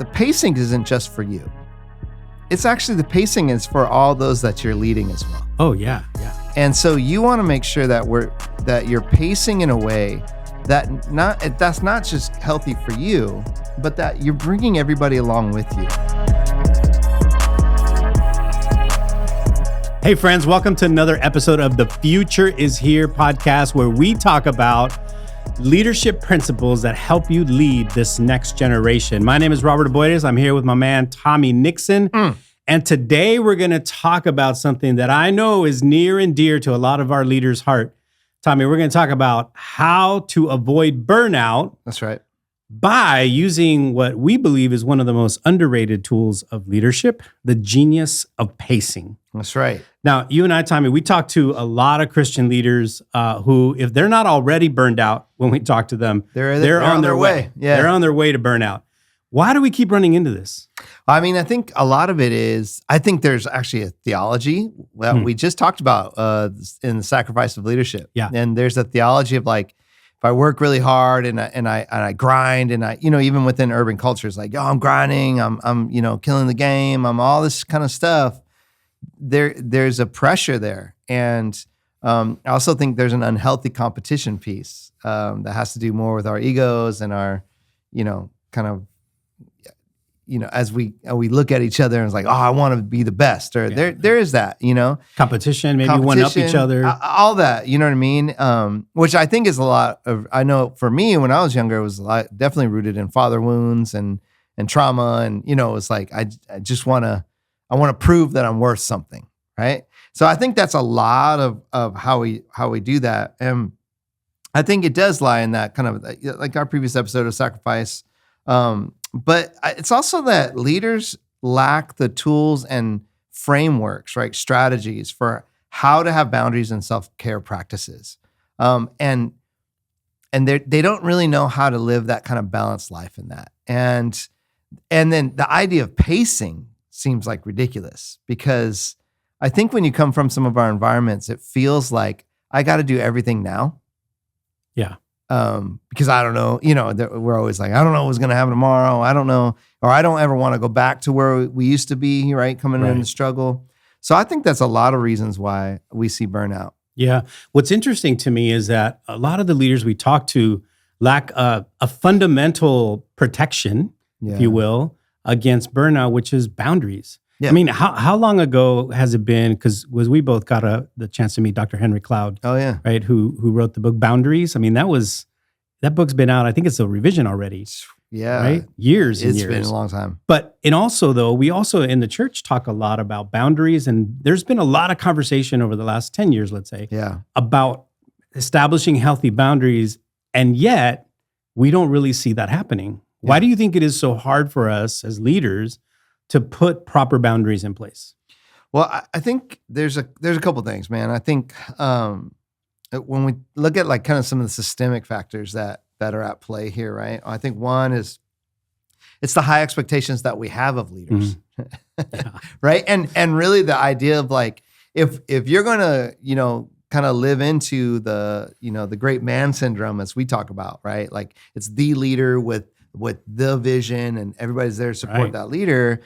the pacing isn't just for you. It's actually the pacing is for all those that you're leading as well. Oh, yeah. And so you want to make sure that you're pacing in a way that's not just healthy for you, but that you're bringing everybody along with you. Hey friends, welcome to another episode of the Future is Here podcast, where we talk about leadership principles that help you lead this next generation. My name is Robert Aboides. I'm here with my man, Tommy Nixon. And today we're going to talk about something that I know is near and dear to a lot of our leaders' heart. Tommy, we're going to talk about how to avoid burnout. That's right. By using what we believe is one of the most underrated tools of leadership, the genius of pacing. That's right. Now, you and I, Tommy, we talk to a lot of Christian leaders who, if they're not already burned out when we talk to them, they're on their way. Yeah. They're on their way to burnout. Why do we keep running into this? I mean, I think a lot of it is, I think there's actually a theology that we just talked about in the sacrifice of leadership. Yeah. And there's a theology of like, if I work really hard and I grind and I, even within urban cultures, like, I'm grinding, I'm killing the game, I'm all this kind of stuff. There's a pressure there. And I also think there's an unhealthy competition piece that has to do more with our egos and our, as we look at each other and it's like, I want to be the best, or there is that, competition, maybe one up each other, all that, you know what I mean? Which I think is a lot of, I know for me, when I was younger, it was definitely rooted in father wounds and trauma. And, it's like, I want to prove that I'm worth something. Right. So I think that's a lot of how we do that. And I think it does lie in that kind of like our previous episode of sacrifice. But it's also that leaders lack the tools and frameworks, right? Strategies for how to have boundaries and self-care practices. And they don't really know how to live that kind of balanced life in that. And then the idea of pacing seems like ridiculous, because I think when you come from some of our environments, it feels like I got to do everything now. Yeah. Because I don't know, we're always like, I don't know what's going to happen tomorrow. I don't know, or I don't ever want to go back to where we used to be, right? Coming in the struggle. So I think that's a lot of reasons why we see burnout. Yeah. What's interesting to me is that a lot of the leaders we talk to lack a fundamental protection, if you will, against burnout, which is boundaries. Yeah. I mean, how long ago has it been? Because we both got the chance to meet Dr. Henry Cloud. Oh yeah, right. Who wrote the book Boundaries? I mean, that book's been out. I think it's a revision already. Yeah, right. Years. It's been a long time. But we also in the church talk a lot about boundaries, and there's been a lot of conversation over the last 10 years, let's say, about establishing healthy boundaries, and yet we don't really see that happening. Yeah. Why do you think it is so hard for us as leaders to put proper boundaries in place? Well, I think there's a couple things, man. I think when we look at like kind of some of the systemic factors that are at play here, right? I think one is it's the high expectations that we have of leaders, right? And really the idea of like, if you're going to, kind of live into the great man syndrome, as we talk about, right? Like it's the leader with the vision and everybody's there to support that leader.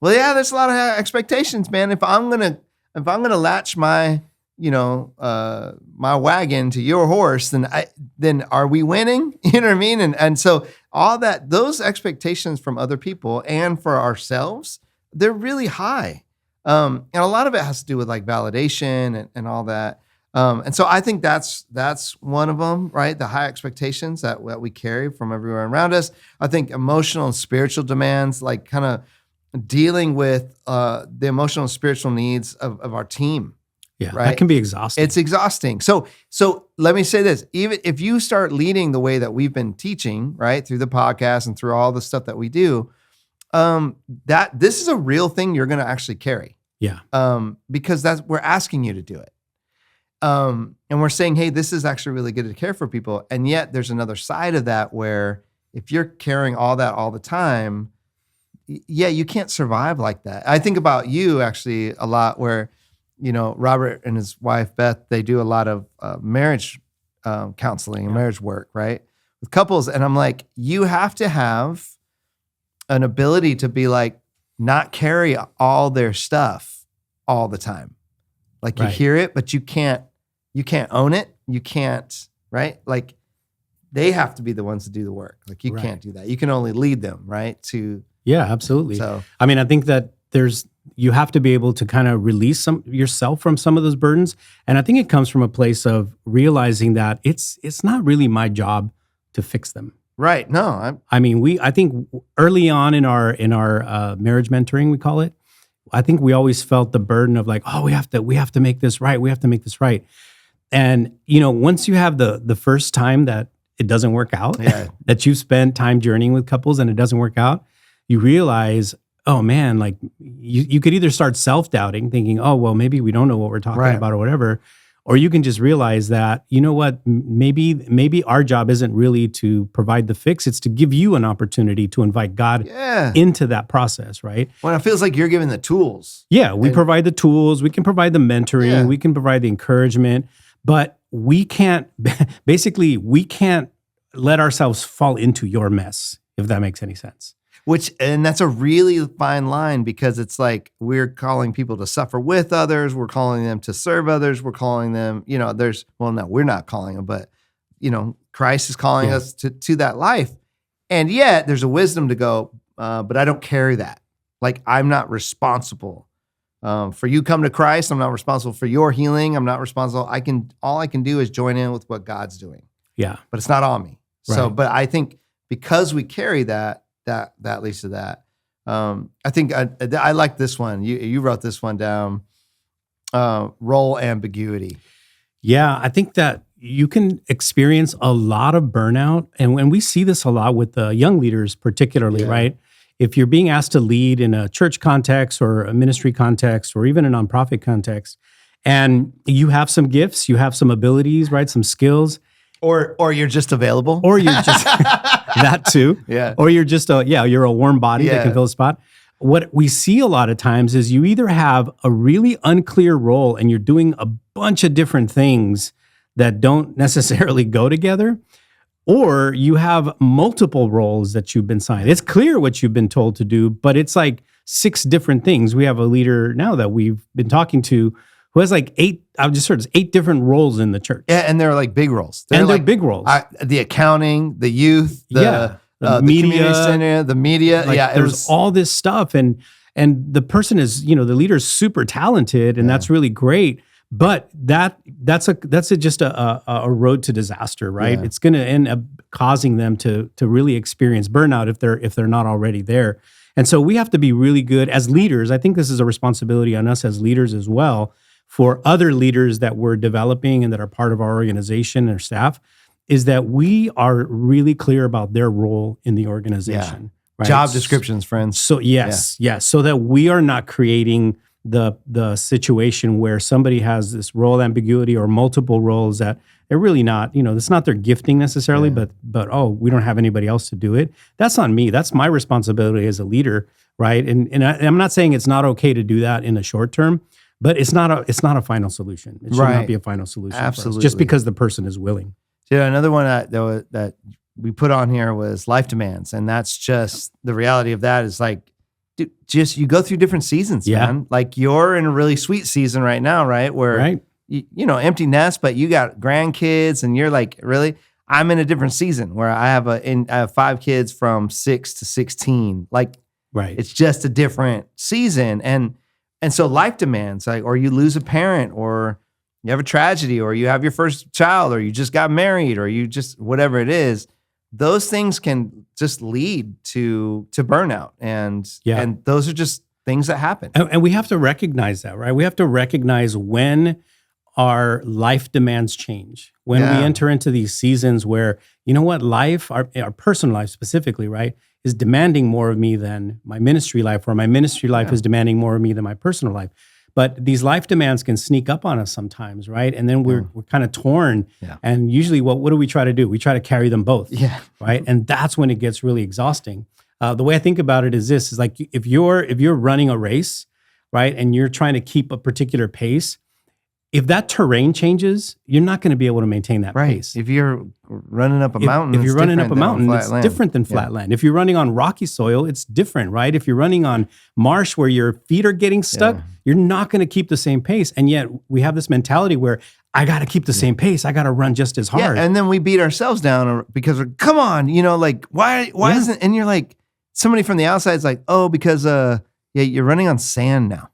Well, yeah, there's a lot of expectations, man. If I'm gonna latch my my wagon to your horse, then are we winning? You know what I mean? And so all those expectations from other people and for ourselves, they're really high. And a lot of it has to do with like validation and all that. And so I think that's one of them, right? The high expectations that we carry from everywhere around us. I think emotional and spiritual demands, like kind of dealing with the emotional and spiritual needs of our team. Yeah, right? That can be exhausting. It's exhausting. So let me say this: even if you start leading the way that we've been teaching, right, through the podcast and through all the stuff that we do, that this is a real thing you're going to actually carry. Yeah. Because we're asking you to do it. And we're saying, hey, this is actually really good to care for people. And yet there's another side of that where if you're carrying all that all the time, you can't survive like that. I think about you actually a lot where, Robert and his wife, Beth, they do a lot of marriage counseling and marriage work, right? With couples. And I'm like, you have to have an ability to be like, not carry all their stuff all the time. Like you hear it, but you can't own it. You can't, right? Like they have to be the ones to do the work. Like you can't do that. You can only lead them, right? Yeah, absolutely. So, I mean, I think that you have to be able to kind of release yourself from some of those burdens. And I think it comes from a place of realizing that it's not really my job to fix them. Right. No, I think early on in our marriage mentoring, we call it, I think we always felt the burden of like, oh, we have to make this right. We have to make this right. And, once you have the first time that it doesn't work out, that you've spent time journeying with couples and it doesn't work out, you realize, oh man, like you could either start self-doubting, thinking, oh, well, maybe we don't know what we're talking about or whatever. Or you can just realize that, you know what, maybe our job isn't really to provide the fix. It's to give you an opportunity to invite God into that process, right? When it feels like you're giving the tools. Yeah, we provide the tools. We can provide the mentoring. We can provide the encouragement. But we can't let ourselves fall into your mess, if that makes any sense. And that's a really fine line, because it's like we're calling people to suffer with others. We're calling them to serve others. We're calling them, we're not calling them, but, Christ is calling us to that life. And yet there's a wisdom to go, but I don't carry that. Like I'm not responsible for you come to Christ. I'm not responsible for your healing. I'm not responsible. All I can do is join in with what God's doing. Yeah. But it's not on me. Right. So, but I think because we carry that leads to that. I think I like this one. You wrote this one down. Role ambiguity. Yeah, I think that you can experience a lot of burnout, and when we see this a lot with young leaders, particularly, right? If you're being asked to lead in a church context or a ministry context or even a nonprofit context, and you have some gifts, you have some abilities, right? Some skills. Or you're just available. Or you're just that too. Yeah. Or you're just you're a warm body that can fill a spot. What we see a lot of times is you either have a really unclear role and you're doing a bunch of different things that don't necessarily go together, or you have multiple roles that you've been signed. It's clear what you've been told to do, but it's like 6 different things. We have a leader now that we've been talking to who has like 8 different roles in the church. Yeah, and they're like big roles. They're big roles. The accounting, the youth, the media, community center, the media. There's all this stuff. And the person is, the leader is super talented and that's really great. But that's just a road to disaster, right? Yeah. It's going to end up causing them to really experience burnout if they're not already there. And so we have to be really good as leaders. I think this is a responsibility on us as leaders as well, for other leaders that we're developing and that are part of our organization or staff, is that we are really clear about their role in the organization. Right? Job descriptions, friends. So yes, so that we are not creating the situation where somebody has this role ambiguity or multiple roles that they're really not, it's not their gifting necessarily, but we don't have anybody else to do it. That's on me. That's my responsibility as a leader, right? And I'm not saying it's not okay to do that in the short term, but it's not a final solution. It should not be a final solution. Absolutely. Just because the person is willing. Yeah, another one that we put on here was life demands, and that's just the reality of that is like, dude, just you go through different seasons, man. Like you're in a really sweet season right now, right? Where you empty nest, but you got grandkids, and you're like, really? I'm in a different season where I have 5 kids from 6 to 16. Like, it's just a different season, and so life demands, like, or you lose a parent, or you have a tragedy, or you have your first child, or you just got married, or you just, whatever it is, those things can just lead to burnout. And those are just things that happen. And we have to recognize that, right? We have to recognize when our life demands change, when we enter into these seasons where, life, our personal life specifically, right, is demanding more of me than my ministry life, or my ministry life is demanding more of me than my personal life. But these life demands can sneak up on us sometimes, right? And then we're kind of torn. Yeah. And usually what do we try to do? We try to carry them both, right? And that's when it gets really exhausting. The way I think about it is this, is like if you're running a race, right, and you're trying to keep a particular pace, if that terrain changes, you're not going to be able to maintain that pace. If you're running up a mountain, if you're running up a mountain, it's land. different than flat land. If you're running on rocky soil, it's different, right? If you're running on marsh where your feet are getting stuck, you're not going to keep the same pace. And yet we have this mentality where I got to keep the same pace. I got to run just as hard. Yeah, and then we beat ourselves down because we're, come on, like why isn't, and you're like, somebody from the outside is like, oh, because you're running on sand now.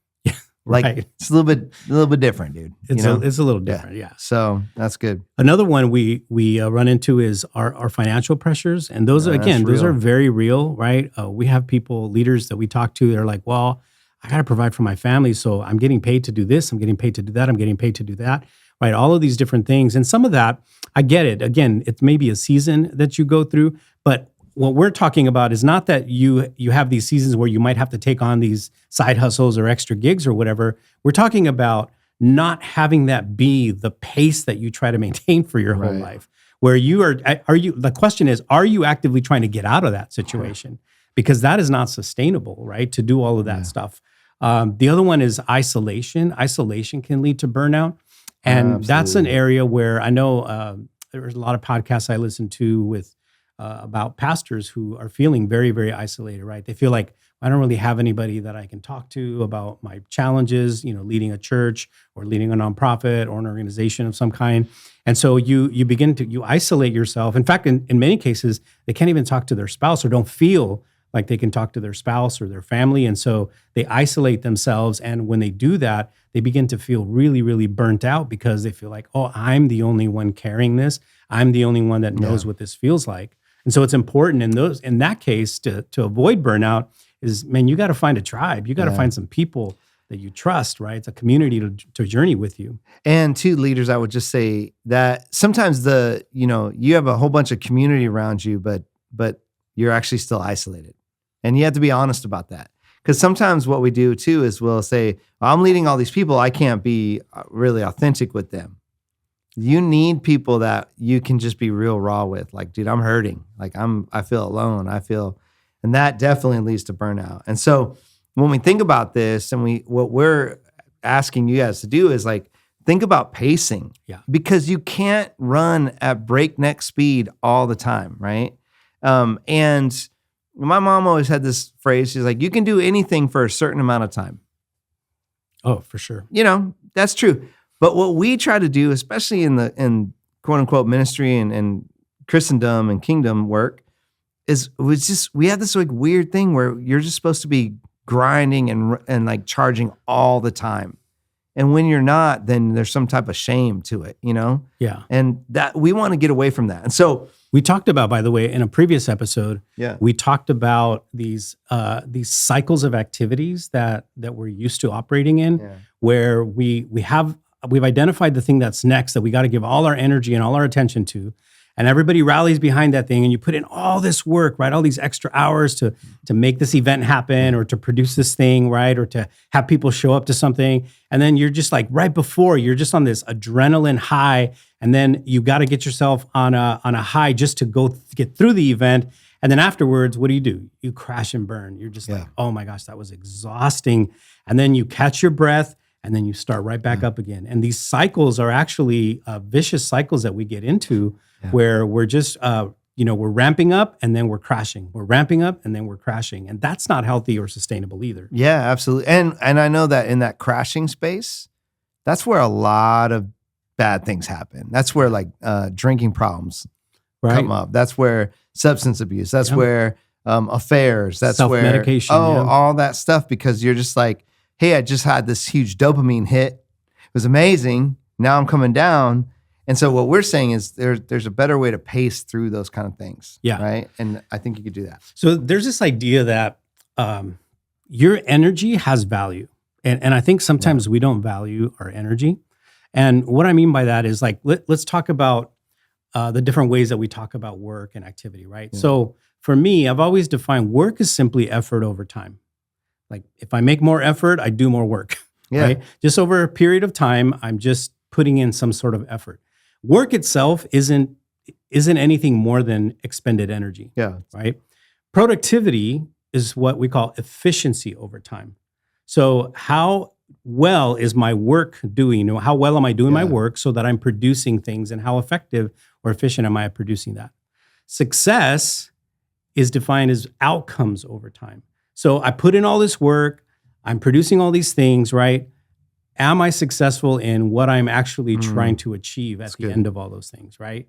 Like it's a little bit different, dude. It's a little different, yeah. So that's good. Another one we run into is our financial pressures, and those those are very real, right? We have leaders that we talk to. They're like, well, I got to provide for my family, so I'm getting paid to do this. I'm getting paid to do that. I'm getting paid to do that, right? All of these different things, and some of that, I get it. Again, it's maybe a season that you go through, but what we're talking about is not that you have these seasons where you might have to take on these side hustles or extra gigs or whatever. We're talking about not having that be the pace that you try to maintain for your whole life. Where the question is, are you actively trying to get out of that situation? Because that is not sustainable, right? To do all of that stuff. The other one is isolation. Isolation can lead to burnout. And that's an area where I know there's a lot of podcasts I listen to with about pastors who are feeling very, very isolated, right? They feel like I don't really have anybody that I can talk to about my challenges, leading a church or leading a nonprofit or an organization of some kind. And so you begin to isolate yourself. In fact, in many cases, they can't even talk to their spouse or don't feel like they can talk to their spouse or their family. And so they isolate themselves. And when they do that, they begin to feel really, really burnt out because they feel like, oh, I'm the only one carrying this. I'm the only one that knows what this feels like. And so it's important in that case to avoid burnout is, man, you got to find a tribe. You got to find some people that you trust, right? It's a community to journey with you. And to leaders, I would just say that sometimes you have a whole bunch of community around you, but you're actually still isolated. And you have to be honest about that. Because sometimes what we do too is we'll say, I'm leading all these people. I can't be really authentic with them. You need people that you can just be real raw with. Like, dude, I'm hurting. Like I feel alone. And that definitely leads to burnout. And so when we think about this and what we're asking you guys to do is like, think about pacing. Yeah. Because you can't run at breakneck speed all the time, right? And my mom always had this phrase. She's like, you can do anything for a certain amount of time. Oh, for sure. That's true. But what we try to do, especially in quote unquote ministry and Christendom and kingdom work, is we have this like weird thing where you're just supposed to be grinding and like charging all the time. And when you're not, then there's some type of shame to it, Yeah. And that we want to get away from that. And so we talked about, by the way, in a previous episode, we talked about these cycles of activities that we're used to operating in, where we've identified the thing that's next that we got to give all our energy and all our attention to. And everybody rallies behind that thing, and you put in all this work, right? All these extra hours to make this event happen, or to produce this thing, right? Or to have people show up to something. And then you're just like right before, you're just on this adrenaline high, and then you got to get yourself on a high just to go get through the event. And then afterwards, what do? You crash and burn. You're just like, oh my gosh, that was exhausting. And then you catch your breath, and then you start right back up again. And these cycles are actually vicious cycles that we get into. Where we're just, we're ramping up and then we're crashing. We're ramping up and then we're crashing. And that's not healthy or sustainable either. Yeah, absolutely. And I know that in that crashing space, that's where a lot of bad things happen. That's where like drinking problems come up. That's where substance abuse. That's where affairs. That's where self-medication. All that stuff, because you're just like, hey, I just had this huge dopamine hit. It was amazing. Now I'm coming down. And so what we're saying is there's a better way to pace through those kind of things. Yeah. Right. And I think you could do that. So there's this idea that your energy has value. And I think sometimes we don't value our energy. And what I mean by that is like, let's talk about the different ways that we talk about work and activity, right? Yeah. So for me, I've always defined work as simply effort over time. Like if I make more effort, I do more work, right? Just over a period of time, I'm just putting in some sort of effort. Work itself isn't anything more than expended energy. Yeah. Right. Productivity is what we call efficiency over time. So how well is my work doing? You know, how well am I doing my Yeah. work so that I'm producing things, and how effective or efficient am I at producing that? Success is defined as outcomes over time. So I put in all this work, I'm producing all these things, right? Am I successful in what I'm actually trying to achieve at the end of all those things, right?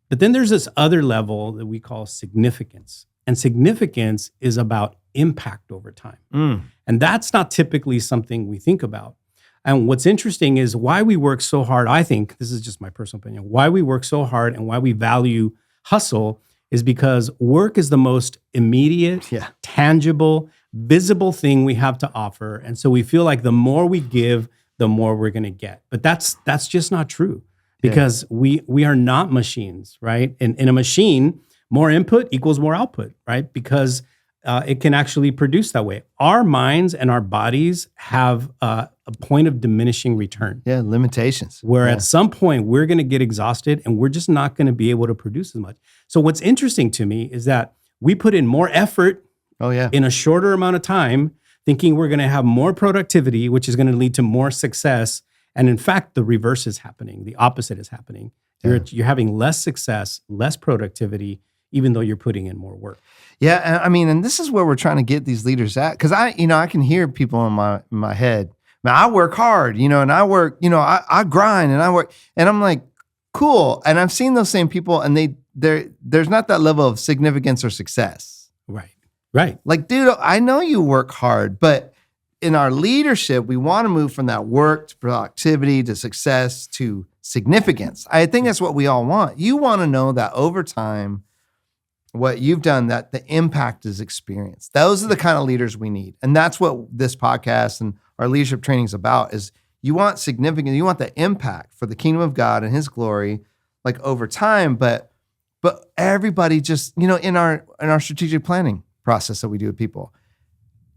But then there's this other level that we call significance. And significance is about impact over time. And that's not typically something we think about. And what's interesting is why we work so hard. I think, this is just my personal opinion, why we work so hard and why we value hustle is because work is the most immediate, tangible, visible thing we have to offer. And so we feel like the more we give, the more we're going to get. But that's just not true, because we are not machines, right? In a machine, more input equals more output, right? Because it can actually produce that way. Our minds and our bodies have a point of diminishing return. Yeah, limitations. Where at some point we're going to get exhausted and we're just not going to be able to produce as much. So what's interesting to me is that we put in more effort in a shorter amount of time, thinking we're going to have more productivity, which is going to lead to more success. And in fact, the reverse is happening. The opposite is happening. You're having less success, less productivity, even though you're putting in more work. Yeah, and I mean, and this is where we're trying to get these leaders at, because I can hear people in my head. Man, I work hard, and I work, I grind and I work, and I'm like, cool. And I've seen those same people, and there's not that level of significance or success. Right. Like, dude, I know you work hard, but in our leadership, we want to move from that work to productivity to success to significance. I think that's what we all want. You want to know that over time, what you've done, that the impact is experienced. Those are the kind of leaders we need. And that's what this podcast and our leadership training is about, is you want significance, you want the impact for the kingdom of God and his glory, like over time, but everybody just, in our strategic planning process that we do with people,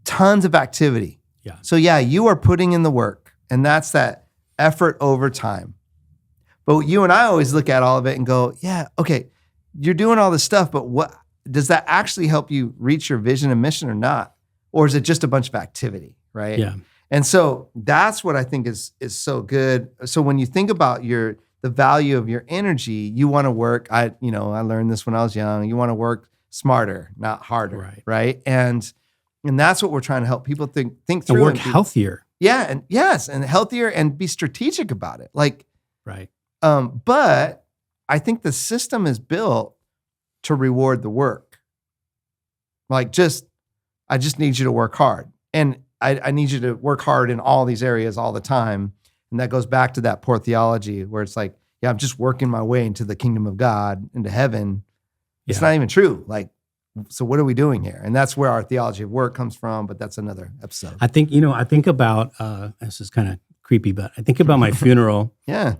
tons of activity. Yeah. So you are putting in the work, and that's that effort over time. But you and I always look at all of it and go, okay, you're doing all this stuff, but what does that actually help you reach your vision and mission or not? Or is it just a bunch of activity, right? Yeah. And so that's what I think is so good. So when you think about the value of your energy, you want to work. I learned this when I was young. You want to work smarter, not harder, right? And that's what we're trying to help people think through. And work healthier. Yeah, and healthier, and be strategic about it. Right. But I think the system is built to reward the work. I just need you to work hard. And I need you to work hard in all these areas all the time. And that goes back to that poor theology where it's like, I'm just working my way into the kingdom of God, into heaven. It's not even true. So what are we doing here? And that's where our theology of work comes from, but that's another episode. I think about, this is kind of creepy, but I think about my funeral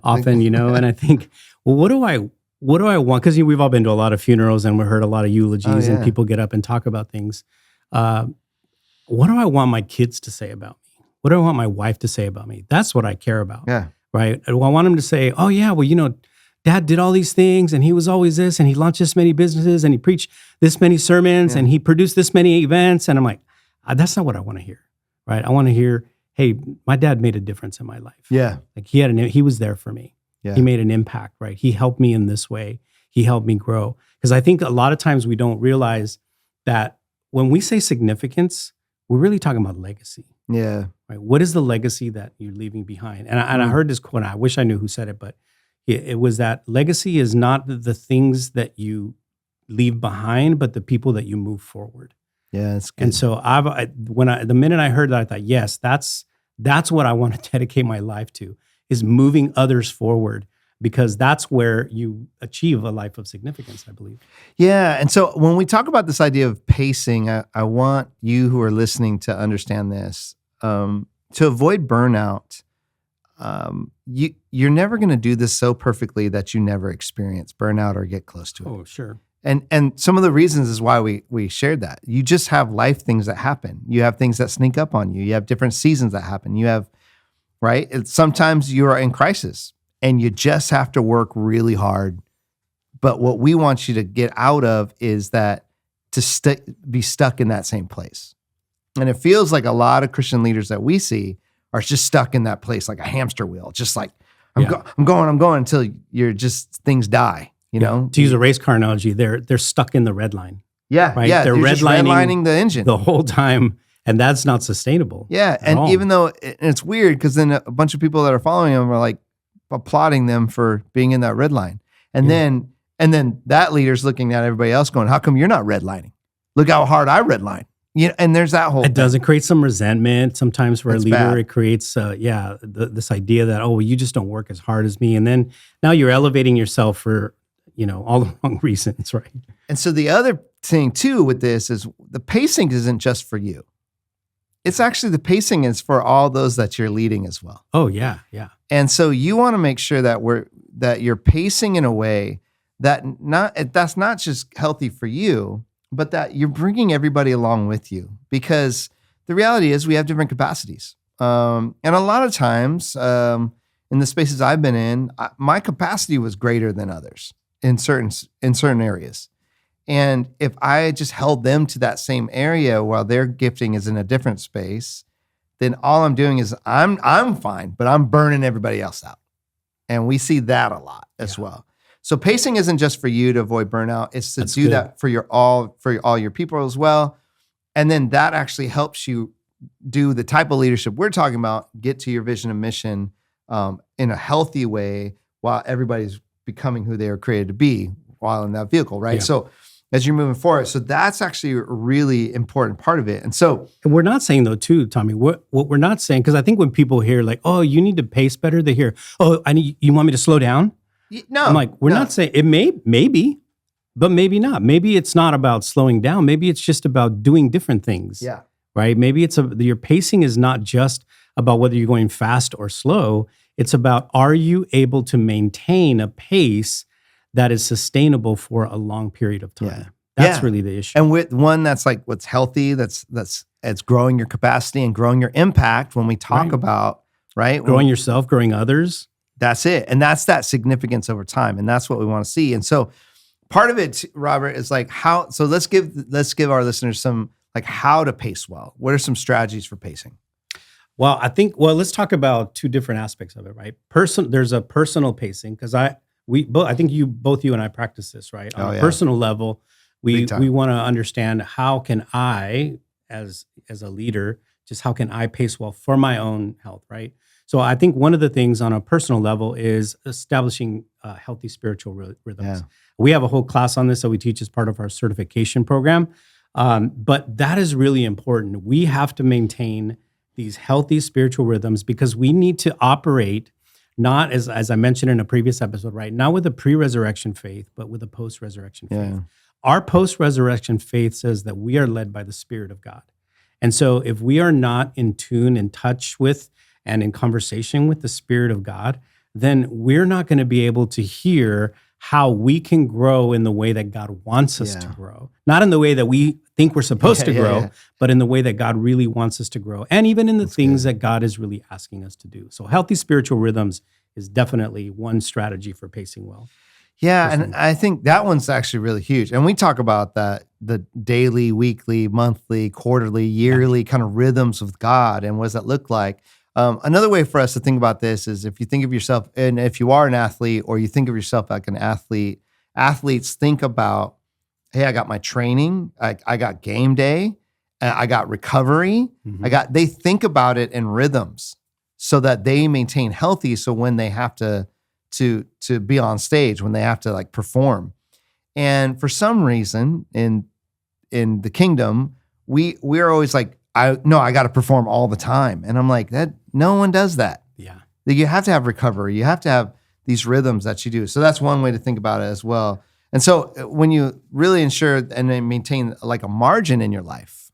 often, and I think, well, what do I want? Because we've all been to a lot of funerals and we heard a lot of eulogies and people get up and talk about things. What do I want my kids to say about me? What do I want my wife to say about me? That's what I care about. Yeah. Right. Do I want them to say, oh yeah, well, Dad did all these things and he was always this and he launched this many businesses and he preached this many sermons and he produced this many events. And I'm like, that's not what I want to hear. Right. I want to hear, hey, my dad made a difference in my life. Yeah. Like he was there for me. Yeah. He made an impact, right? He helped me in this way. He helped me grow. Because I think a lot of times we don't realize that when we say significance, we're really talking about legacy. Yeah. Right. What is the legacy that you're leaving behind? And I heard this quote, I wish I knew who said it, but it was that legacy is not the things that you leave behind, but the people that you move forward. Yeah, that's good. And so the minute I heard that, I thought, yes, that's what I want to dedicate my life to, is moving others forward, because that's where you achieve a life of significance, I believe. Yeah. And so when we talk about this idea of pacing, I want you who are listening to understand this. To avoid burnout, you're never going to do this so perfectly that you never experience burnout or get close to it. Oh, sure. And some of the reasons is why we shared that. You just have life things that happen. You have things that sneak up on you. You have different seasons that happen. You have, right? Sometimes you are in crisis and you just have to work really hard. But what we want you to get out of is that be stuck in that same place. And it feels like a lot of Christian leaders that we see are just stuck in that place like a hamster wheel, just like I'm going until you're just things die, you know? To use a race car analogy, they're stuck in the red line. Yeah, right? Yeah, they're redlining the engine the whole time, and that's not sustainable. Yeah, and all. even though it's weird because then a bunch of people that are following them are like applauding them for being in that red line, and then that leader's looking at everybody else going, "How come you're not redlining? Look how hard I redline." And there's that whole. It doesn't create some resentment sometimes for a leader. Bad. It creates, this idea that you just don't work as hard as me, and then now you're elevating yourself for all the wrong reasons, right? And so the other thing too with this is the pacing isn't just for you. It's actually the pacing is for all those that you're leading as well. Oh yeah. And so you want to make sure that you're pacing in a way that's not just healthy for you, but that you're bringing everybody along with you. Because the reality is we have different capacities. And a lot of times in the spaces I've been in, my capacity was greater than others in certain areas. And if I just held them to that same area while their gifting is in a different space, then all I'm doing is I'm fine, but I'm burning everybody else out. And we see that a lot as well. So pacing isn't just for you to avoid burnout. It's to do that for all your people as well. And then that actually helps you do the type of leadership we're talking about, get to your vision and mission in a healthy way while everybody's becoming who they are created to be while in that vehicle, right? Yeah. So as you're moving forward, so that's actually a really important part of it. And so we're not saying though too, Tommy, what we're not saying, because I think when people hear like, oh, you need to pace better, they hear, oh, you want me to slow down? No. I'm like, we're not saying, maybe, but maybe not. Maybe it's not about slowing down. Maybe it's just about doing different things. Yeah. Right? Maybe your pacing is not just about whether you're going fast or slow. It's about, are you able to maintain a pace that is sustainable for a long period of time? Yeah. That's really the issue. And with one that's like what's healthy, that's it's growing your capacity and growing your impact when we talk about, right? Growing yourself, growing others. That's it. And that's that significance over time. And that's what we want to see. And so part of it, Robert, is like so let's give our listeners some like how to pace well. What are some strategies for pacing? Well, let's talk about two different aspects of it, right? There's a personal pacing because I think both you and I practice this, right? On a personal level, we want to understand how can I, as a leader, just how can I pace well for my own health, right? So I think one of the things on a personal level is establishing healthy spiritual rhythms. Yeah. We have a whole class on this that we teach as part of our certification program, but that is really important. We have to maintain these healthy spiritual rhythms because we need to operate not as I mentioned in a previous episode, right? Not with a pre-resurrection faith, but with a post-resurrection faith. Our post-resurrection faith says that we are led by the Spirit of God. And so if we are not in tune, in touch with, and in conversation with the Spirit of God, then we're not going to be able to hear how we can grow in the way that God wants us to grow. Not in the way that we think we're supposed to grow, but in the way that God really wants us to grow. And even in the things that God is really asking us to do. So healthy spiritual rhythms is definitely one strategy for pacing well. Yeah, and I think that one's actually really huge. And we talk about that, the daily, weekly, monthly, quarterly, yearly kind of rhythms with God and what does that look like? Another way for us to think about this is if you think of yourself, and if you are an athlete or you think of yourself like an athlete, athletes think about, hey, I got my training, I got game day, I got recovery, they think about it in rhythms so that they maintain healthy. So when they have to be on stage, when they have to like perform. And for some reason in the kingdom, we're always like, I got to perform all the time. And I'm like, that no one does that. Yeah. You have to have recovery. You have to have these rhythms that you do. So that's one way to think about it as well. And so when you really ensure and then maintain like a margin in your life,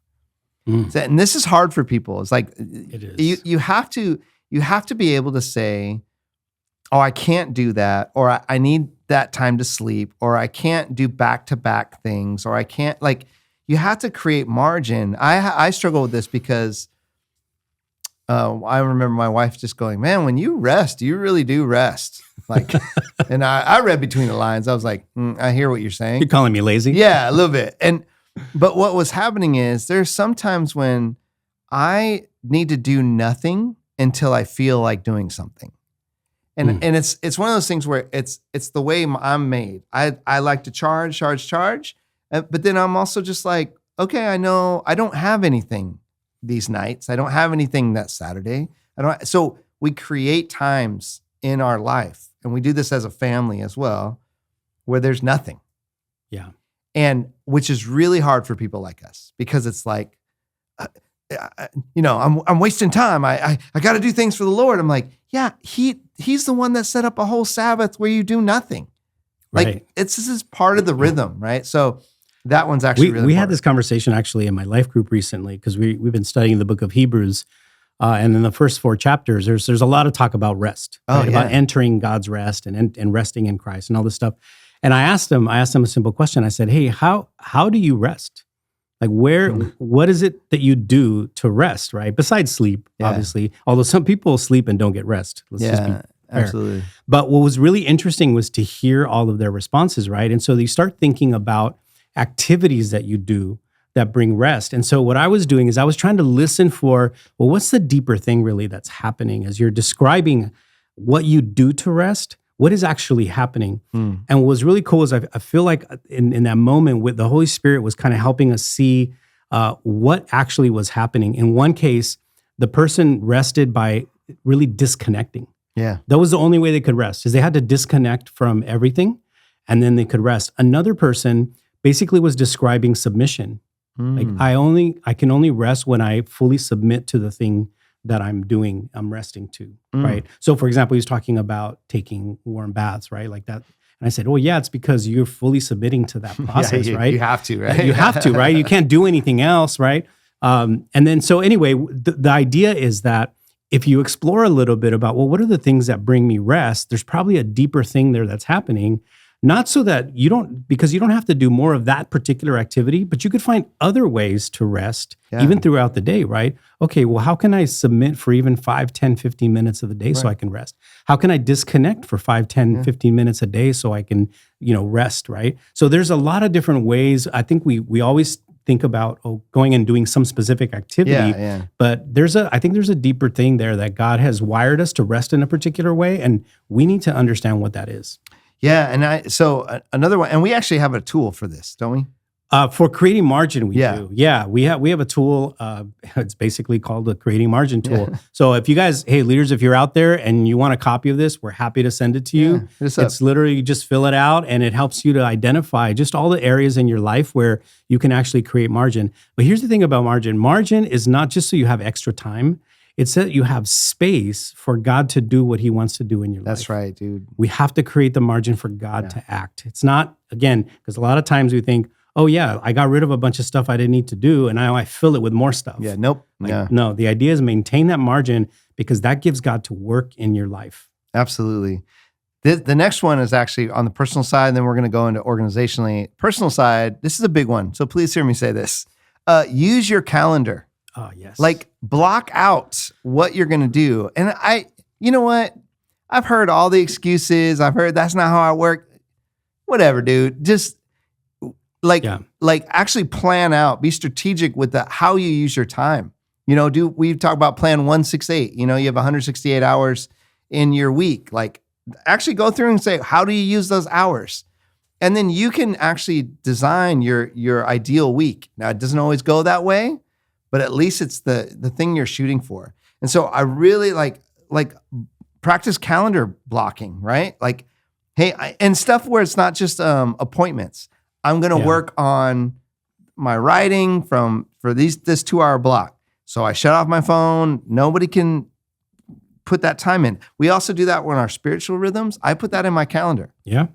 and this is hard for people. It's like, it is. You have to be able to say, oh, I can't do that, or I need that time to sleep, or I can't do back-to-back things, or I can't, like, you have to create margin. I struggle with this because I remember my wife just going, man, when you rest, you really do rest. Like, and I read between the lines. I was like, I hear what you're saying. You're calling me lazy? Yeah, a little bit. But what was happening is there's sometimes when I need to do nothing until I feel like doing something. And it's one of those things where it's the way I'm made. I like to charge, but then I'm also just like, okay, I know I don't have anything these nights. I don't have anything that Saturday. So we create times in our life, and we do this as a family as well, where there's nothing. Yeah. And which is really hard for people like us, because it's like, I'm wasting time. I got to do things for the Lord. I'm like, yeah, he's the one that set up a whole Sabbath where you do nothing. Like Right. this is part of the rhythm, right? So that one's actually really we had important. this conversation actually in my life group recently, because we've been studying the book of Hebrews, and in the first 4 chapters, there's a lot of talk about rest, right? About entering God's rest and resting in Christ and all this stuff. And I asked him a simple question. I said, hey, how do you rest? Like what is it that you do to rest, right? Besides sleep, obviously, although some people sleep and don't get rest. Let's just be fair. Absolutely. But what was really interesting was to hear all of their responses, right? And so you start thinking about activities that you do that bring rest. And so what I was doing is I was trying to listen for, well, what's the deeper thing really that's happening as you're describing what you do to rest? What is actually happening? And what was really cool is I feel like in that moment with the Holy Spirit was kind of helping us see what actually was happening. In one case, the person rested by really disconnecting. Yeah. That was the only way they could rest, is they had to disconnect from everything and then they could rest. Another person basically was describing submission. Like I can only rest when I fully submit to the thing that I'm resting to, right? So for example, he was talking about taking warm baths, right? Like that. And I said, oh yeah, it's because you're fully submitting to that process, right? You have to, right? You have to, right? You can't do anything else, right? And then, so anyway, the idea is that if you explore a little bit about, well, what are the things that bring me rest? There's probably a deeper thing there that's happening. Not so that because you don't have to do more of that particular activity, but you could find other ways to rest even throughout the day, right? Okay, well, how can I submit for even 5, 10, 15 minutes of the day so I can rest? How can I disconnect for 5, 10, 15 minutes a day so I can, rest, right? So there's a lot of different ways. I think we always think about going and doing some specific activity, but I think there's a deeper thing there that God has wired us to rest in a particular way, and we need to understand what that is. Yeah, and so another one, and we actually have a tool for this, don't we? For creating margin, we do. Yeah, we have a tool. It's basically called the creating margin tool. Yeah. So if you guys, hey, leaders, if you're out there and you want a copy of this, we're happy to send it to you. It's literally, you just fill it out, and it helps you to identify just all the areas in your life where you can actually create margin. But here's the thing about margin. Margin is not just so you have extra time. It's that you have space for God to do what he wants to do in your life. That's right, dude. We have to create the margin for God to act. It's not, again, because a lot of times we think, oh yeah, I got rid of a bunch of stuff I didn't need to do, and now I fill it with more stuff. Yeah, nope. No, the idea is maintain that margin, because that gives God to work in your life. Absolutely. The next one is actually on the personal side, and then we're going to go into organizationally. Personal side, this is a big one, so please hear me say this. Use your calendar. Oh, yes. Like, block out what you're going to do. And you know what? I've heard all the excuses. I've heard that's not how I work. Whatever, dude. Just like actually plan out, be strategic with how you use your time. We talk about plan 168. You have 168 hours in your week. Like, actually go through and say, how do you use those hours? And then you can actually design your ideal week. Now, it doesn't always go that way, but at least it's the thing you're shooting for. And so I really like practice calendar blocking, right? Like, hey, and stuff where it's not just appointments. I'm going to work on my writing for this 2-hour block. So I shut off my phone. Nobody can put that time in. We also do that when our spiritual rhythms. I put that in my calendar. Yeah.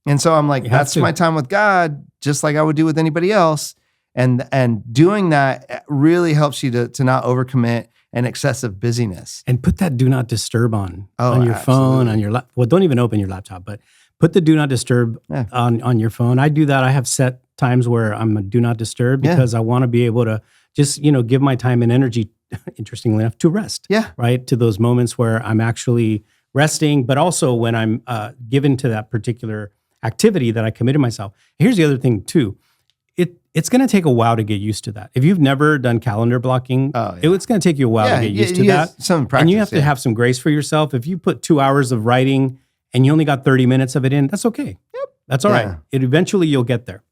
And so I'm like, that's my time with God, just like I would do with anybody else. And doing that really helps you to not overcommit and excessive busyness. And put that do not disturb on your absolutely. Phone, on your laptop. Well, don't even open your laptop, but put the do not disturb on your phone. I do that. I have set times where I'm a do not disturb because I want to be able to just, give my time and energy, interestingly enough, to rest. Yeah. Right? To those moments where I'm actually resting, but also when I'm given to that particular activity that I committed myself. Here's the other thing too. it's going to take a while to get used to that. If you've never done calendar blocking, it's going to take you a while to get used to that. Some practice, and you have to have some grace for yourself. If you put 2 hours of writing and you only got 30 minutes of it in, that's okay. Yep. That's all right. Eventually you'll get there.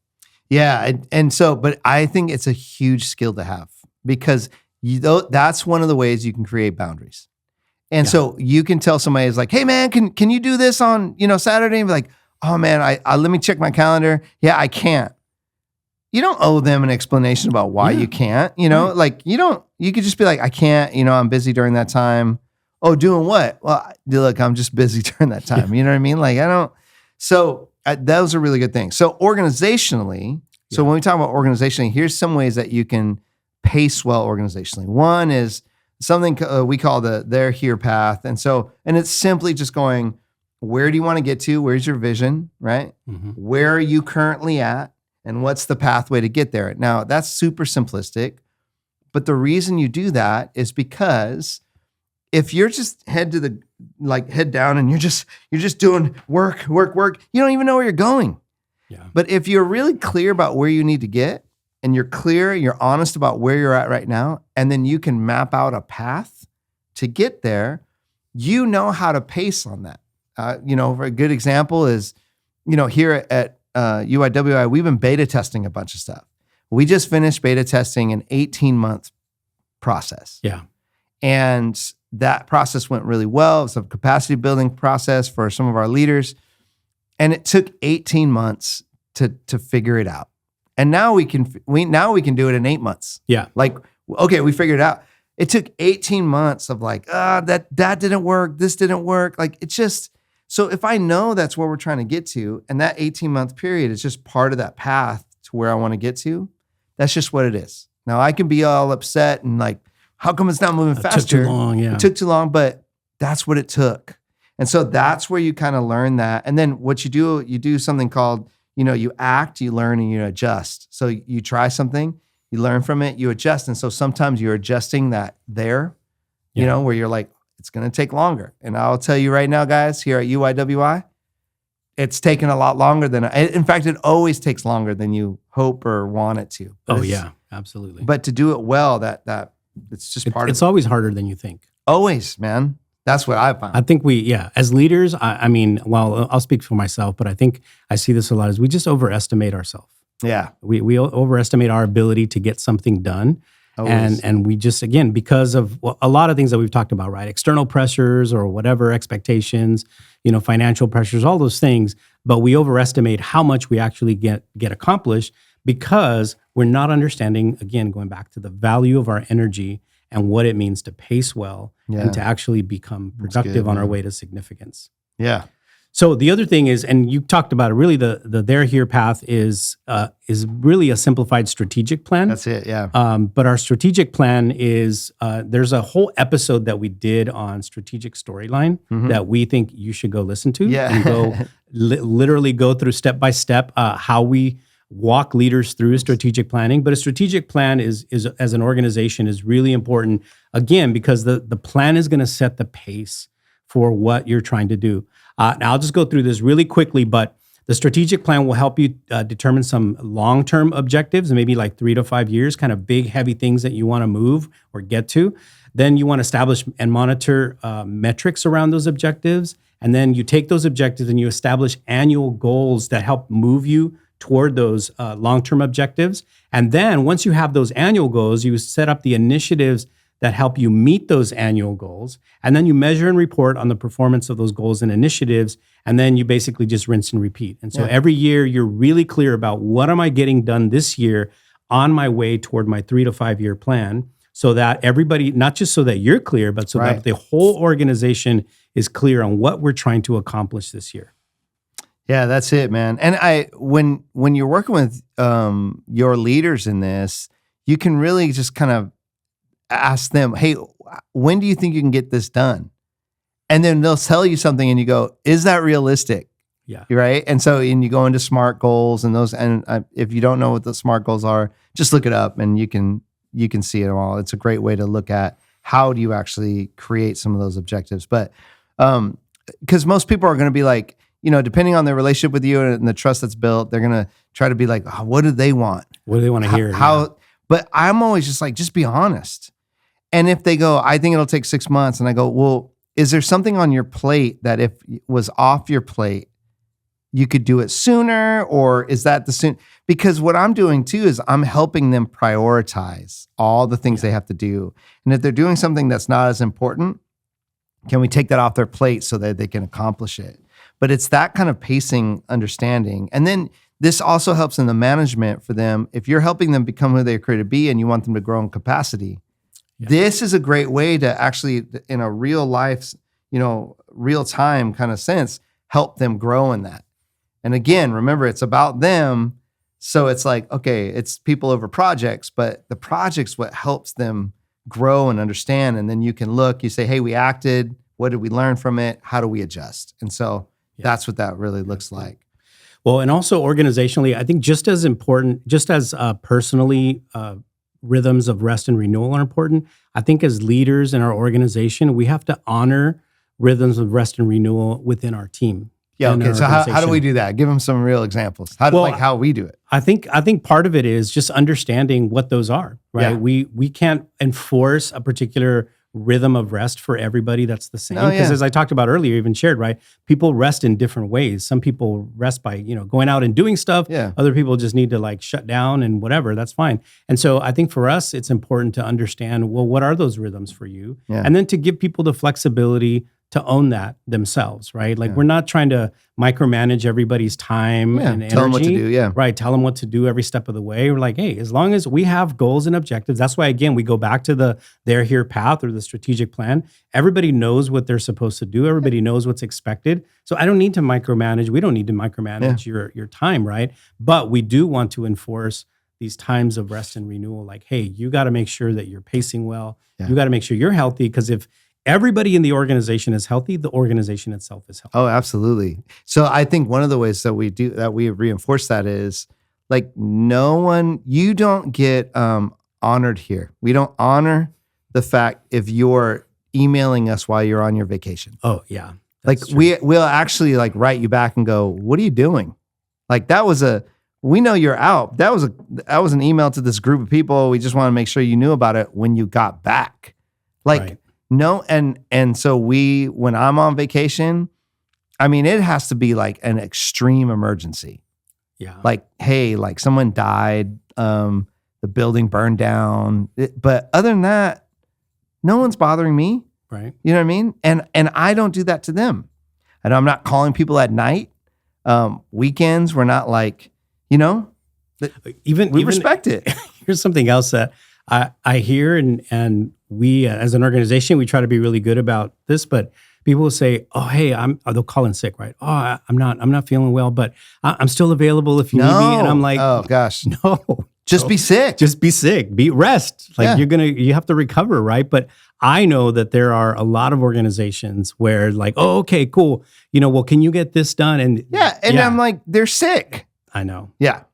Yeah. And so, but I think it's a huge skill to have because that's one of the ways you can create boundaries. And so you can tell somebody is like, hey man, can you do this on, Saturday? And be like, oh man, I let me check my calendar. Yeah, I can't. You don't owe them an explanation about why you can't, like you could just be like, I can't, I'm busy during that time. Oh, doing what? Well, look, I'm just busy during that time. You know what I mean? Like so those are really good things. So organizationally, so when we talk about organizationally, here's some ways that you can pace well organizationally. One is something we call the there, here path. And it's simply just going, where do you want to get to? Where's your vision, right? Mm-hmm. Where are you currently at? And what's the pathway to get there? Now, that's super simplistic, but the reason you do that is because if you're just head down and you're just doing work, you don't even know where you're going. Yeah. But if you're really clear about where you need to get, and you're honest about where you're at right now, and then you can map out a path to get there, you know how to pace on that. For a good example is, here at UYWI, we've been beta testing a bunch of stuff. We just finished beta testing an 18-month process. Yeah. And that process went really well. It's a capacity building process for some of our leaders. And it took 18 months to figure it out. And now we can do it in 8 months. Yeah. Like, okay, we figured it out. It took 18 months of like, that didn't work. This didn't work. Like, it's just, so if I know that's where we're trying to get to, and that 18-month period is just part of that path to where I want to get to, that's just what it is. Now I can be all upset and like, how come it's not moving faster? It took too long, yeah. It took too long, but that's what it took. And so that's where you kind of learn that. And then what you do something called, you act, you learn, and you adjust. So you try something, you learn from it, you adjust. And so sometimes you're adjusting that there, where you're like, it's going to take longer. And I'll tell you right now, guys, here at UYWI, it's taken a lot longer in fact, it always takes longer than you hope or want it to. Oh yeah, absolutely. But to do it well, that it's just part of it. It's always harder than you think. Always, man. That's what I found. I think as leaders, I'll speak for myself, but I think I see this a lot, is we just overestimate ourselves. Yeah. We overestimate our ability to get something done. And we just, again, because of a lot of things that we've talked about, right? External pressures or whatever, expectations, financial pressures, all those things, but we overestimate how much we actually get accomplished because we're not understanding, again, going back to the value of our energy and what it means to pace well and to actually become productive on our way to significance. Yeah. So the other thing is, and you talked about it, really the there, here path is really a simplified strategic plan. That's it, yeah. But our strategic plan is, there's a whole episode that we did on strategic storyline that we think you should go listen to and go literally go through step by step how we walk leaders through strategic planning. But a strategic plan is as an organization is really important, again, because the plan is going to set the pace for what you're trying to do. Now, I'll just go through this really quickly, but the strategic plan will help you determine some long-term objectives, maybe like 3 to 5 years, kind of big, heavy things that you want to move or get to. Then you want to establish and monitor metrics around those objectives. And then you take those objectives and you establish annual goals that help move you toward those long-term objectives. And then once you have those annual goals, you set up the initiatives that help you meet those annual goals. And then you measure and report on the performance of those goals and initiatives. And then you basically just rinse and repeat. And so every year you're really clear about what am I getting done this year on my way toward my 3 to 5 year plan, so that everybody, not just so that you're clear, but so that the whole organization is clear on what we're trying to accomplish this year. Yeah, that's it, man. And when you're working with your leaders in this, you can really just kind of ask them, hey, when do you think you can get this done? And then they'll tell you something and you go, is that realistic? Yeah. Right. And so, and you go into SMART goals and those, and if you don't know what the SMART goals are, just look it up and you can see it all. It's a great way to look at how do you actually create some of those objectives. But, because most people are going to be like, depending on their relationship with you and the trust that's built, they're going to try to be like, oh, what do they want? What do they want to hear? But I'm always just like, just be honest. And if they go, I think it'll take 6 months. And I go, well, is there something on your plate that if it was off your plate, you could do it sooner? Or is that the soon? Because what I'm doing too is I'm helping them prioritize all the things they have to do. And if they're doing something that's not as important, can we take that off their plate so that they can accomplish it? But it's that kind of pacing understanding. And then this also helps in the management for them. If you're helping them become who they're created to be and you want them to grow in capacity, this is a great way to actually, in a real life, real time kind of sense, help them grow in that. And again, remember, it's about them. So it's like, okay, it's people over projects, but the project's what helps them grow and understand. And then you can look, you say, hey, we acted. What did we learn from it? How do we adjust? And so that's what that really looks like. Well, and also organizationally, I think just as important, just as personally, rhythms of rest and renewal are important. I think as leaders in our organization, we have to honor rhythms of rest and renewal within our team. Yeah. Okay. So how do we do that? Give them some real examples. How we do it. I think part of it is just understanding what those are, right? Yeah. We can't enforce a particular rhythm of rest for everybody that's the same. Because as I talked about earlier, even shared, right? People rest in different ways. Some people rest by, going out and doing stuff. Yeah. Other people just need to like shut down and whatever, that's fine. And so I think for us, it's important to understand, well, what are those rhythms for you? Yeah. And then to give people the flexibility to own that themselves, right? Like we're not trying to micromanage everybody's time and energy. Tell them what to do, Right, tell them what to do every step of the way. We're like, hey, as long as we have goals and objectives, that's why, again, we go back to the They're Here path or the strategic plan. Everybody knows what they're supposed to do. Everybody knows what's expected. So I don't need to micromanage. We don't need to micromanage your time, right? But we do want to enforce these times of rest and renewal. Like, hey, you got to make sure that you're pacing well. You got to make sure you're healthy, because if everybody in the organization is healthy, the organization itself is healthy. Oh, absolutely. So I think one of the ways that we reinforce that is like you don't get honored here. We don't honor the fact if you're emailing us while you're on your vacation. Oh yeah. Like we'll actually like write you back and go, what are you doing? Like we know you're out. That was an email to this group of people. We just want to make sure you knew about it when you got back. Like, right. No, and so when I'm on vacation, I mean, it has to be like an extreme emergency. Yeah. Like, hey, like someone died, the building burned down. But other than that, no one's bothering me. Right. You know what I mean? And I don't do that to them. And I'm not calling people at night. Weekends, we're not like, we respect it. Here's something else that I hear, and we as an organization, we try to be really good about this, but people will say, oh, hey, they'll call in sick, right? Oh, I'm not feeling well, but I'm still available if you need me. And I'm like, oh gosh, no, just be sick. Just be sick, rest. Like you have to recover, right? But I know that there are a lot of organizations where like, oh, okay, cool. Well, can you get this done? And I'm like, they're sick. I know. Yeah.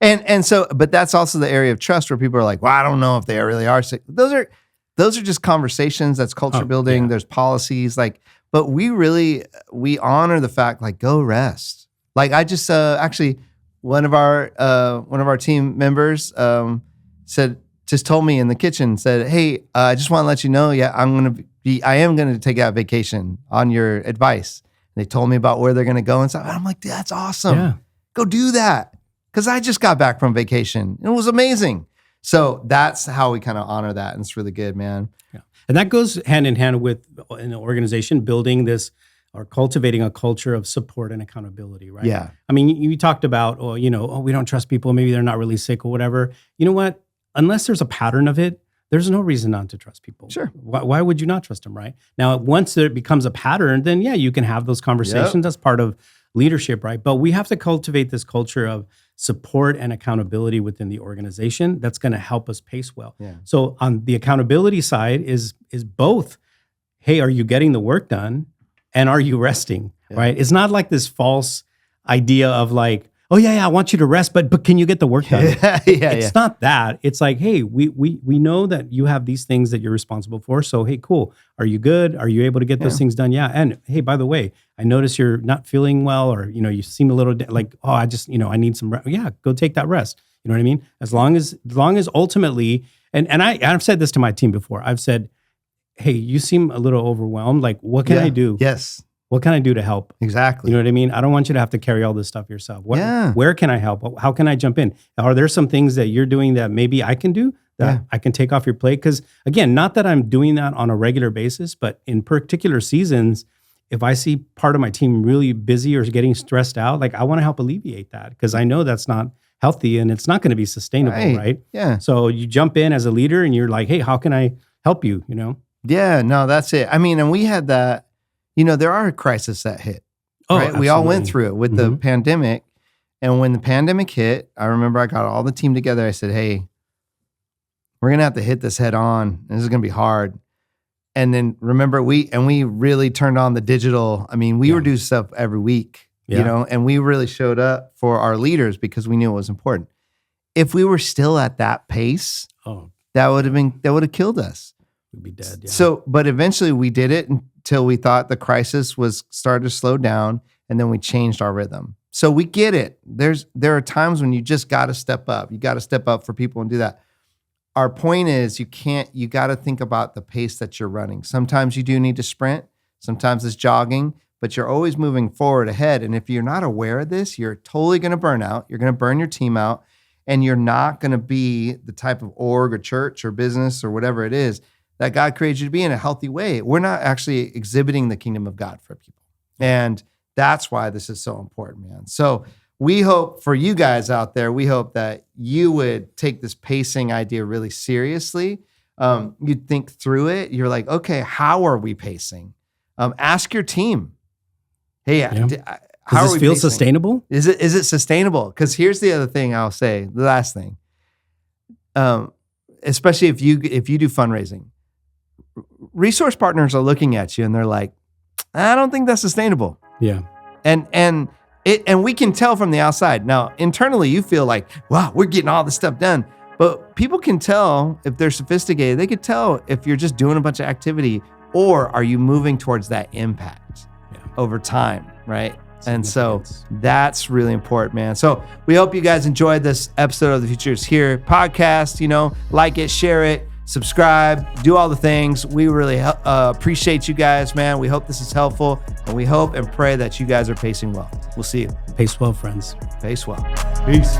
And so, but that's also the area of trust where people are like, well, I don't know if they really are sick. Those are just conversations. That's culture building. Yeah. There's policies but we honor the fact, like, go rest. Like I just, actually one of our team members, told me in the kitchen, said, hey, I just want to let you know, I am going to take out vacation on your advice. And they told me about where they're going to go and stuff. I'm like, that's awesome. Yeah. Go do that. Because I just got back from vacation. It was amazing. So that's how we kind of honor that. And it's really good, man. Yeah. And that goes hand in hand with an organization building this or cultivating a culture of support and accountability, right? Yeah. I mean, you talked about, we don't trust people. Maybe they're not really sick or whatever. You know what? Unless there's a pattern of it, there's no reason not to trust people. Sure. Why would you not trust them, right? Now, once it becomes a pattern, then you can have those conversations. Yep. That's part of leadership, right? But we have to cultivate this culture of support and accountability within the organization that's going to help us pace well. Yeah. So on the accountability side is both, hey, are you getting the work done? And are you resting, right? It's not like this false idea of like, oh yeah, I want you to rest, but can you get the work done? It's not that. It's like, hey, we know that you have these things that you're responsible for. So hey, cool. Are you good? Are you able to get those things done? Yeah. And hey, by the way, I notice you're not feeling well, or you seem a little like, oh, I just I need some rest. Yeah, go take that rest. You know what I mean? As long as ultimately, and I've said this to my team before. I've said, hey, you seem a little overwhelmed. Like, what can I do? Yes. What can I do to help? Exactly. You know what I mean? I don't want you to have to carry all this stuff yourself. Yeah. Where can I help? How can I jump in? Are there some things that you're doing that maybe I can do that I can take off your plate? Because again, not that I'm doing that on a regular basis, but in particular seasons, if I see part of my team really busy or getting stressed out, like I want to help alleviate that because I know that's not healthy and it's not going to be sustainable, right? Yeah. So you jump in as a leader and you're like, hey, how can I help you? You know? Yeah, no, that's it. I mean, and we had that, there are crises that hit, Oh, right? absolutely. We all went through it with the pandemic. And when the pandemic hit, I remember I got all the team together. I said, hey, we're going to have to hit this head on. This is going to be hard. And then remember, we really turned on the digital. I mean, we were doing stuff every week, and we really showed up for our leaders because we knew it was important. If we were still at that pace, that would have killed us. We'd be dead. Yeah. So, but eventually we did it until we thought the crisis was started to slow down, and then we changed our rhythm. So we get it. There are times when you just got to step up. You got to step up for people and do that. Our point is you got to think about the pace that you're running. Sometimes you do need to sprint. Sometimes it's jogging, but you're always moving forward ahead. And if you're not aware of this, you're totally going to burn out. You're going to burn your team out, and you're not going to be the type of org or church or business or whatever it is that God created you to be in a healthy way. We're not actually exhibiting the kingdom of God for people. And that's why this is so important, man. So we hope for you guys out there, we hope that you would take this pacing idea really seriously. You'd think through it. You're like, okay, how are we pacing? Ask your team. Hey, how Does are this we feel pacing? sustainable? Is it sustainable? Because here's the other thing I'll say, the last thing. Especially if you do fundraising. Resource partners are looking at you and they're like, I don't think that's sustainable. Yeah. And we can tell from the outside. Now, internally, you feel like, wow, we're getting all this stuff done. But people can tell if they're sophisticated. They could tell if you're just doing a bunch of activity or are you moving towards that impact over time, right? And so that's really important, man. So we hope you guys enjoyed this episode of the Future is Here podcast. Like it, share it, subscribe, do all the things. We really appreciate you guys, man. We hope this is helpful, and we hope and pray that you guys are pacing well. We'll see you. Pace well, friends. Pace well. Peace.